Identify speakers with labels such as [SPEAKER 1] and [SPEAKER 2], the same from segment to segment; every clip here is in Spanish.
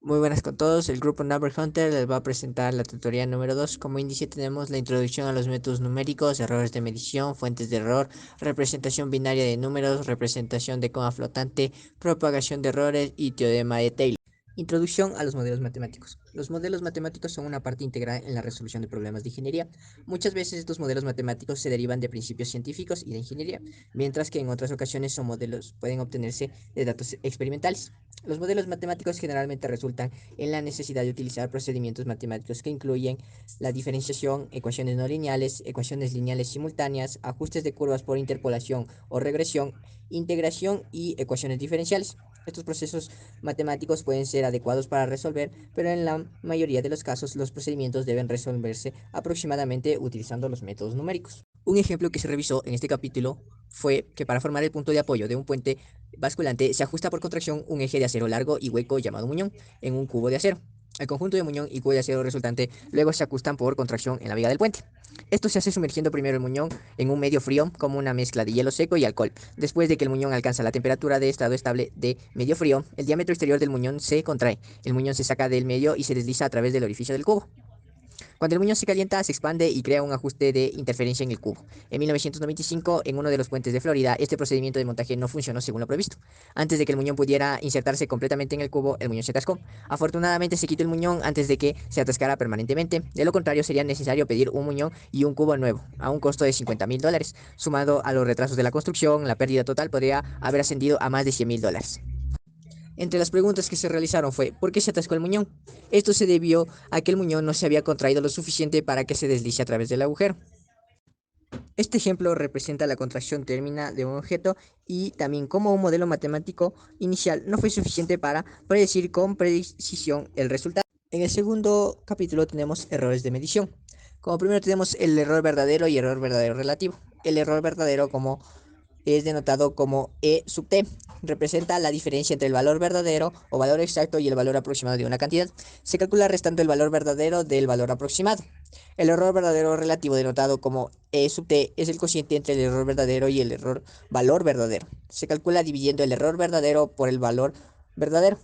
[SPEAKER 1] Muy buenas con todos, el grupo Number Hunter les va a presentar la tutoría número 2. Como índice tenemos la introducción a los métodos numéricos, errores de medición, fuentes de error, representación binaria de números, representación de coma flotante, propagación de errores y teorema de Taylor. Introducción a los modelos matemáticos. Los modelos matemáticos son una parte integral en la resolución de problemas de ingeniería. Muchas veces estos modelos matemáticos se derivan de principios científicos y de ingeniería, mientras que en otras ocasiones son modelos pueden obtenerse de datos experimentales. Los modelos matemáticos generalmente resultan en la necesidad de utilizar procedimientos matemáticos que incluyen la diferenciación, ecuaciones no lineales, ecuaciones lineales simultáneas, ajustes de curvas por interpolación o regresión, integración y ecuaciones diferenciales. Estos procesos matemáticos pueden ser adecuados para resolver, pero en la mayoría de los casos los procedimientos deben resolverse aproximadamente utilizando los métodos numéricos. Un ejemplo que se revisó en este capítulo fue que para formar el punto de apoyo de un puente basculante se ajusta por contracción un eje de acero largo y hueco llamado muñón en un cubo de acero. El conjunto de muñón y cubo de acero resultante luego se ajustan por contracción en la viga del puente. Esto se hace sumergiendo primero el muñón en un medio frío como una mezcla de hielo seco y alcohol. Después de que el muñón alcanza la temperatura de estado estable de medio frío, el diámetro exterior del muñón se contrae. El muñón se saca del medio y se desliza a través del orificio del cubo. Cuando el muñón se calienta, se expande y crea un ajuste de interferencia en el cubo. En 1995, en uno de los puentes de Florida, este procedimiento de montaje no funcionó según lo previsto. Antes de que el muñón pudiera insertarse completamente en el cubo, el muñón se atascó. Afortunadamente, se quitó el muñón antes de que se atascara permanentemente. De lo contrario, sería necesario pedir un muñón y un cubo nuevo, a un costo de $50,000. Sumado a los retrasos de la construcción, la pérdida total podría haber ascendido a más de $100,000. Entre las preguntas que se realizaron fue ¿por qué se atascó el muñón? Esto se debió a que el muñón no se había contraído lo suficiente para que se deslice a través del agujero. Este ejemplo representa la contracción términa de un objeto y también cómo un modelo matemático inicial no fue suficiente para predecir con precisión el resultado. En el segundo capítulo tenemos errores de medición. Como primero tenemos el error verdadero y error verdadero relativo. El error verdadero como es denotado como E sub t. Representa la diferencia entre el valor verdadero o valor exacto y el valor aproximado de una cantidad. Se calcula restando el valor verdadero del valor aproximado. El error verdadero relativo denotado como E sub t es el cociente entre el error verdadero y el error valor verdadero. Se calcula dividiendo el error verdadero por el valor verdadero.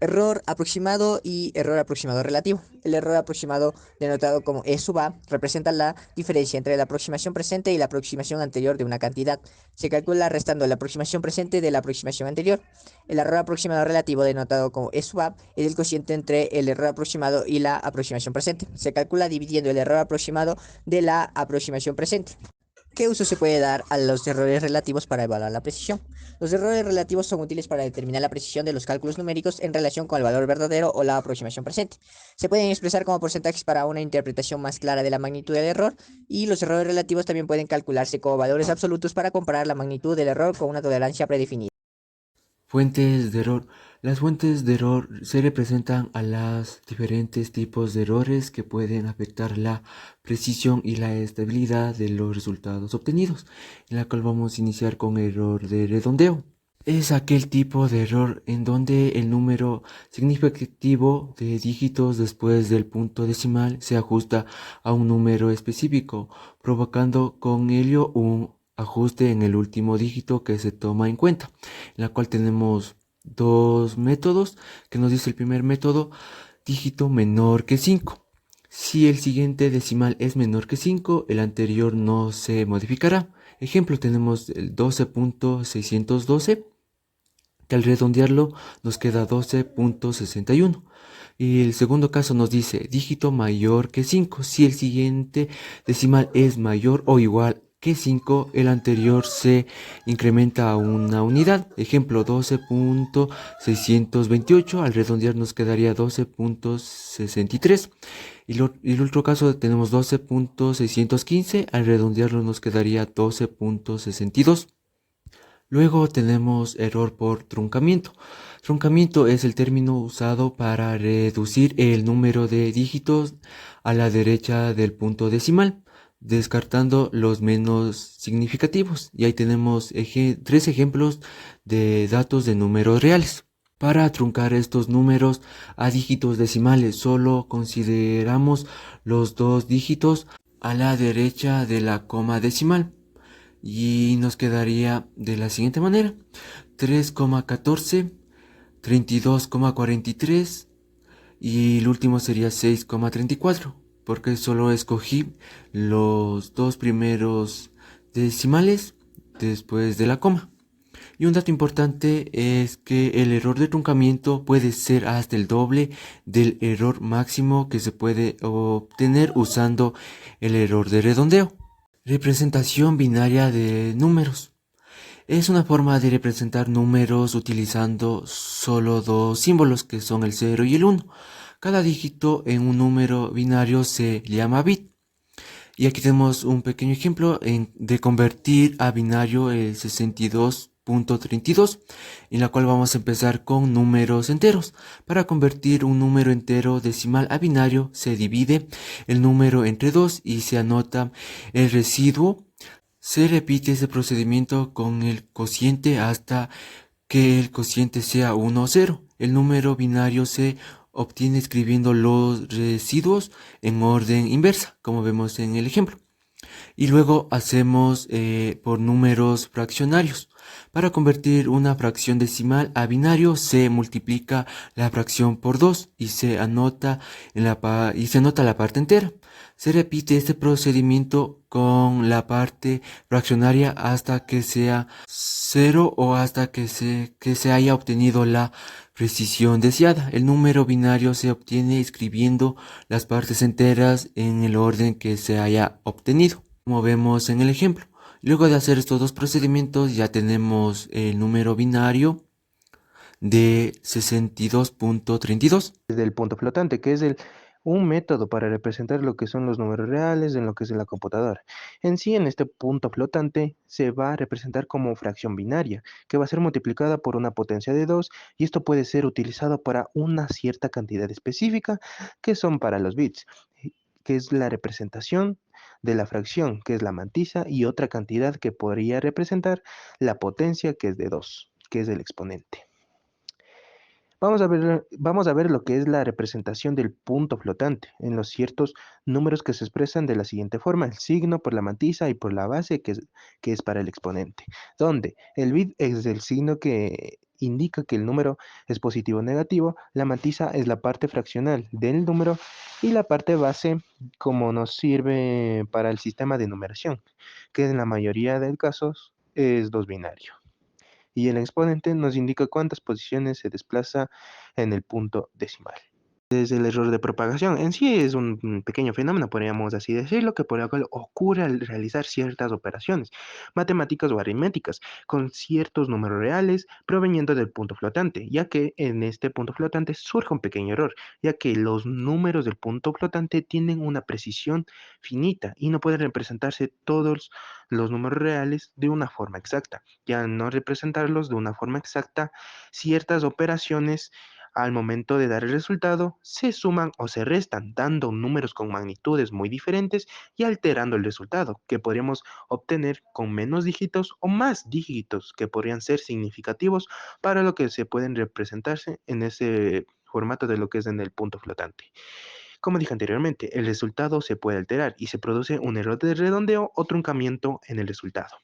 [SPEAKER 1] Error aproximado y error aproximado relativo. El error aproximado, denotado como E sub a, representa la diferencia entre la aproximación presente y la aproximación anterior de una cantidad. Se calcula restando la aproximación presente de la aproximación anterior. El error aproximado relativo, denotado como E sub a, es el cociente entre el error aproximado y la aproximación presente. Se calcula dividiendo el error aproximado de la aproximación presente. ¿Qué uso se puede dar a los errores relativos para evaluar la precisión? Los errores relativos son útiles para determinar la precisión de los cálculos numéricos en relación con el valor verdadero o la aproximación presente. Se pueden expresar como porcentajes para una interpretación más clara de la magnitud del error, y los errores relativos también pueden calcularse como valores absolutos para comparar la magnitud del error con una tolerancia predefinida.
[SPEAKER 2] Fuentes de error. Las fuentes de error se representan a los diferentes tipos de errores que pueden afectar la precisión y la estabilidad de los resultados obtenidos, en la cual vamos a iniciar con error de redondeo. Es aquel tipo de error en donde el número significativo de dígitos después del punto decimal se ajusta a un número específico, provocando con ello un ajuste en el último dígito que se toma en cuenta, en la cual tenemos dos métodos, que nos dice el primer método, dígito menor que 5. Si el siguiente decimal es menor que 5, el anterior no se modificará. Ejemplo, tenemos el 12.612, que al redondearlo nos queda 12.61. Y el segundo caso nos dice dígito mayor que 5. Si el siguiente decimal es mayor o igual que 5, el anterior se incrementa a una unidad. Ejemplo, 12.628. Al redondear nos quedaría 12.63. Y el otro caso tenemos 12.615. Al redondearlo nos quedaría 12.62. Luego tenemos error por truncamiento. Truncamiento es el término usado para reducir el número de dígitos a la derecha del punto decimal, descartando los menos significativos. Y ahí tenemos tres ejemplos de datos de números reales. Para truncar estos números a dígitos decimales, solo consideramos los dos dígitos a la derecha de la coma decimal. Y nos quedaría de la siguiente manera: 3,14 32,43 y el último sería 6,34, porque solo escogí los dos primeros decimales después de la coma. Y un dato importante es que el error de truncamiento puede ser hasta el doble del error máximo que se puede obtener usando el error de redondeo. Representación binaria de números. Es una forma de representar números utilizando solo dos símbolos que son el 0 y el 1. Cada dígito en un número binario se llama bit. Y aquí tenemos un pequeño ejemplo de convertir a binario el 62.32, en la cual vamos a empezar con números enteros. Para convertir un número entero decimal a binario se divide el número entre 2 y se anota el residuo. Se repite ese procedimiento con el cociente hasta que el cociente sea 1 o 0. El número binario se obtiene escribiendo los residuos en orden inversa, como vemos en el ejemplo. Y luego hacemos por números fraccionarios. Para convertir una fracción decimal a binario se multiplica la fracción por 2 y se anota la parte entera. Se repite este procedimiento con la parte fraccionaria hasta que sea 0 o hasta que se haya obtenido la precisión deseada. El número binario se obtiene escribiendo las partes enteras en el orden que se haya obtenido, como vemos en el ejemplo. Luego de hacer estos dos procedimientos ya tenemos el número binario de 62.32.
[SPEAKER 3] Del punto flotante, que es un método para representar lo que son los números reales en lo que es la computadora. En sí, en este punto flotante se va a representar como fracción binaria, que va a ser multiplicada por una potencia de 2 y esto puede ser utilizado para una cierta cantidad específica, que son para los bits, que es la representación de la fracción, que es la mantisa, y otra cantidad que podría representar la potencia, que es de 2, que es el exponente. Vamos a ver lo que es la representación del punto flotante en los ciertos números que se expresan de la siguiente forma: el signo por la mantisa y por la base, que es para el exponente, donde el bit es el signo que indica que el número es positivo o negativo, la mantisa es la parte fraccional del número y la parte base como nos sirve para el sistema de numeración, que en la mayoría de casos es dos binario, y el exponente nos indica cuántas posiciones se desplaza en el punto decimal. Es el error de propagación. En sí es un pequeño fenómeno, podríamos así decirlo, que por el cual ocurre al realizar ciertas operaciones matemáticas o aritméticas con ciertos números reales proveniendo del punto flotante, ya que en este punto flotante surge un pequeño error, ya que los números del punto flotante tienen una precisión finita y no pueden representarse todos los números reales de una forma exacta. Ya no representarlos de una forma exacta, ciertas operaciones al momento de dar el resultado, se suman o se restan, dando números con magnitudes muy diferentes y alterando el resultado, que podríamos obtener con menos dígitos o más dígitos, que podrían ser significativos para lo que se pueden representarse en ese formato de lo que es en el punto flotante. Como dije anteriormente, el resultado se puede alterar y se produce un error de redondeo o truncamiento en el resultado.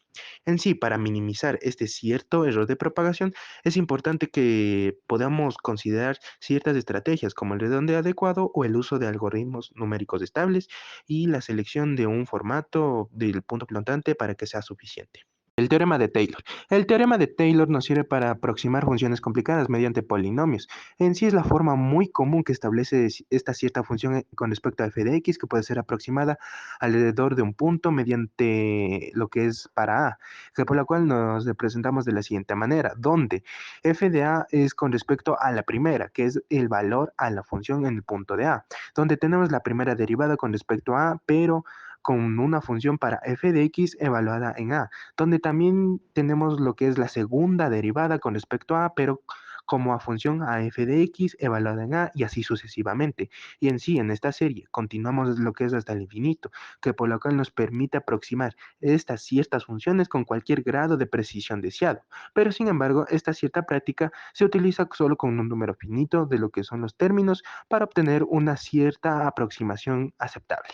[SPEAKER 3] En sí, para minimizar este cierto error de propagación, es importante que podamos considerar ciertas estrategias como el redondeo adecuado o el uso de algoritmos numéricos estables y la selección de un formato del punto flotante para que sea suficiente. El teorema de Taylor. El teorema de Taylor nos sirve para aproximar funciones complicadas mediante polinomios. En sí es la forma muy común que establece esta cierta función con respecto a f de x, que puede ser aproximada alrededor de un punto mediante lo que es para a, que por la cual nos representamos de la siguiente manera, donde f de a es con respecto a la primera, que es el valor a la función en el punto de a, donde tenemos la primera derivada con respecto a a, pero con una función para f de x evaluada en a, donde también tenemos lo que es la segunda derivada con respecto a, pero como a función a f de x evaluada en a y así sucesivamente. Y en sí, en esta serie, continuamos lo que es hasta el infinito, que por lo cual nos permite aproximar estas ciertas funciones con cualquier grado de precisión deseado. Pero sin embargo, esta cierta práctica se utiliza solo con un número finito de lo que son los términos para obtener una cierta aproximación aceptable.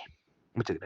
[SPEAKER 3] Muchas gracias.